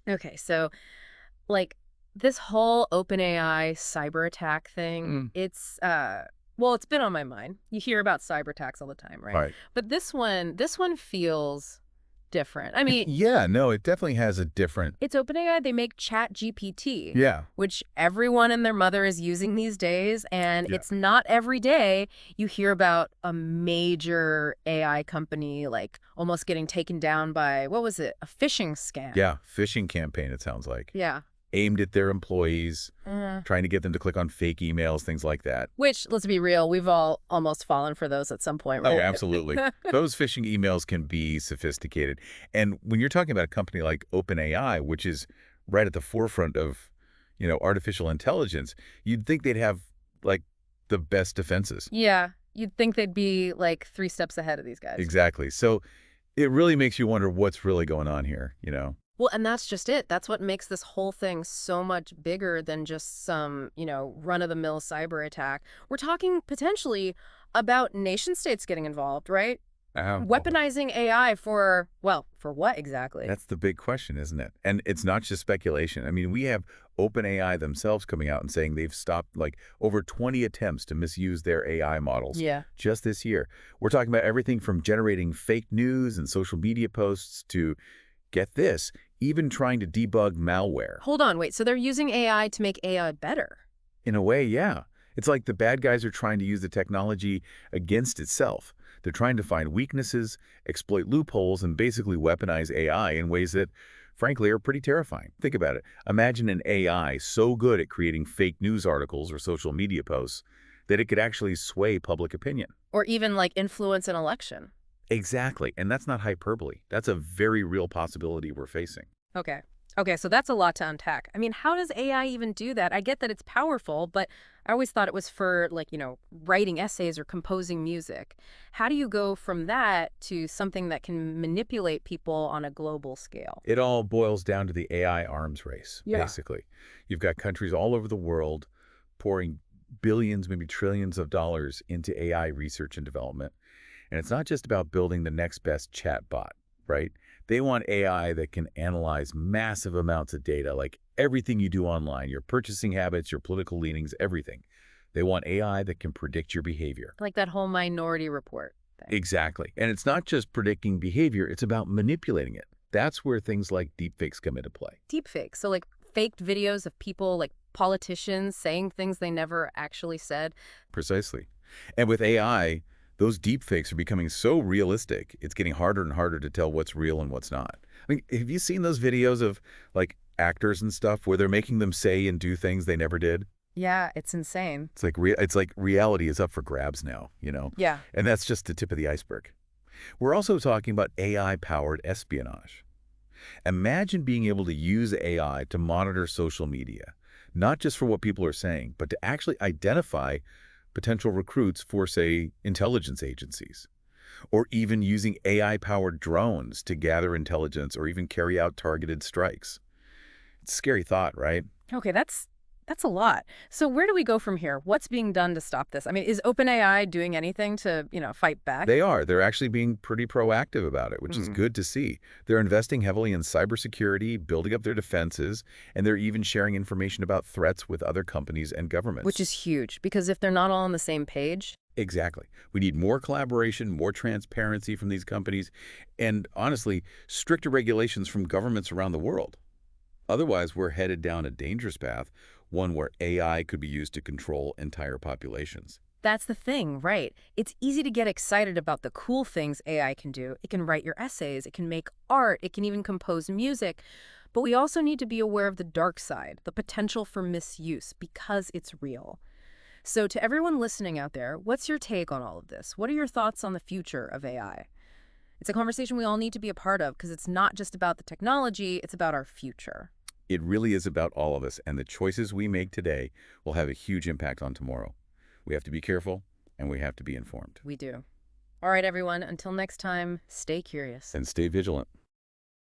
Okay, so like this whole OpenAI cyber attack thing, Mm. well, it's been on my mind. You hear about cyber attacks all the time, right? Right. But this one feels different. I mean, Yeah, no, it definitely has a different. it's OpenAI. They make ChatGPT, Yeah. which everyone and their mother is using these days, and Yeah. it's not every day you hear about a major AI company like almost getting taken down by, what was it, a phishing scam. Yeah. Phishing campaign, it sounds like. Yeah. Aimed at their employees, Uh, trying to get them to click on fake emails, things like that. Which, let's be real, we've all almost fallen for those at some point, Oh, right? absolutely. Those phishing emails can be sophisticated. And when you're talking about a company like OpenAI, which is right at the forefront of, artificial intelligence, you'd think they'd have like the best defenses. Yeah, you'd think they'd be like 3 steps ahead of these guys. Exactly. So it really makes you wonder what's really going on here. Well, and that's just it. That's what makes this whole thing so much bigger than just some, run-of-the-mill cyber attack. We're talking potentially about nation states getting involved, right? Oh, Weaponizing AI for, well, for what exactly? that's the big question, isn't it? And it's not just speculation. I mean, we have OpenAI themselves coming out and saying they've stopped like over 20 attempts to misuse their AI models Yeah. just this year. We're talking about everything from generating fake news and social media posts to, get this, even trying to debug malware. Hold on, wait. So they're using AI to make AI better? In a way, yeah. It's like the bad guys are trying to use the technology against itself. They're trying to find weaknesses, exploit loopholes, and basically weaponize AI in ways that, frankly, are pretty terrifying. Think about it. Imagine an AI so good at creating fake news articles or social media posts that it could actually sway public opinion. Or even like influence an election? Exactly. And that's not hyperbole. That's a very real possibility we're facing. Okay. Okay, so that's a lot to unpack. I mean, how does AI even do that? I get that it's powerful, but I always thought it was for, like, writing essays or composing music. How do you go from that to something that can manipulate people on a global scale? It all boils down to the AI arms race, Yeah. basically. You've got countries all over the world pouring billions, maybe trillions of dollars into AI research and development. And it's not just about building the next best chatbot, right? They want AI that can analyze massive amounts of data, like everything you do online, your purchasing habits, your political leanings, everything. They want AI that can predict your behavior. Like that whole Minority Report thing. Exactly. And it's not just predicting behavior, it's about manipulating it. That's where things like deepfakes come into play. Deepfake. So, like, faked videos of people, like politicians, saying things they never actually said. Precisely. And with AI, those deepfakes are becoming so realistic, it's getting harder and harder to tell what's real and what's not. I mean, have you seen those videos of like actors and stuff where they're making them say and do things they never did? Yeah, it's insane. It's like reality is up for grabs now. Yeah. And that's just the tip of the iceberg. We're also talking about AI-powered espionage. Imagine being able to use AI to monitor social media, not just for what people are saying, but to actually identify potential recruits for, say, intelligence agencies, or even using AI-powered drones to gather intelligence or even carry out targeted strikes. It's a scary thought, right? Okay, that's a lot. So where do we go from here? What's being done to stop this? I mean, is OpenAI doing anything to, fight back? They are. They're actually being pretty proactive about it, which is Hmm. good to see. They're investing heavily in cybersecurity, building up their defenses, and they're even sharing information about threats with other companies and Which governments. is huge, because if they're not all on the same page, Exactly. We need more collaboration, more transparency from these companies, and honestly, stricter regulations from governments around the world. Otherwise, we're headed down a dangerous path, one where AI could be used to control entire populations. that's the thing, right? It's easy to get excited about the cool things AI can do. It can write your essays, it can make art, it can even compose music. But we also need to be aware of the dark side, the potential for misuse, because it's real. So, to everyone listening out there, what's your take on all of this? What are your thoughts on the future of AI? It's a conversation we all need to be a part of because it's not just about the technology, it's about our future. It really is about all of us, and the choices we make today will have a huge impact on tomorrow. We have to be careful, and we have to be informed. We do. All right, everyone, until next time, stay curious. And stay vigilant.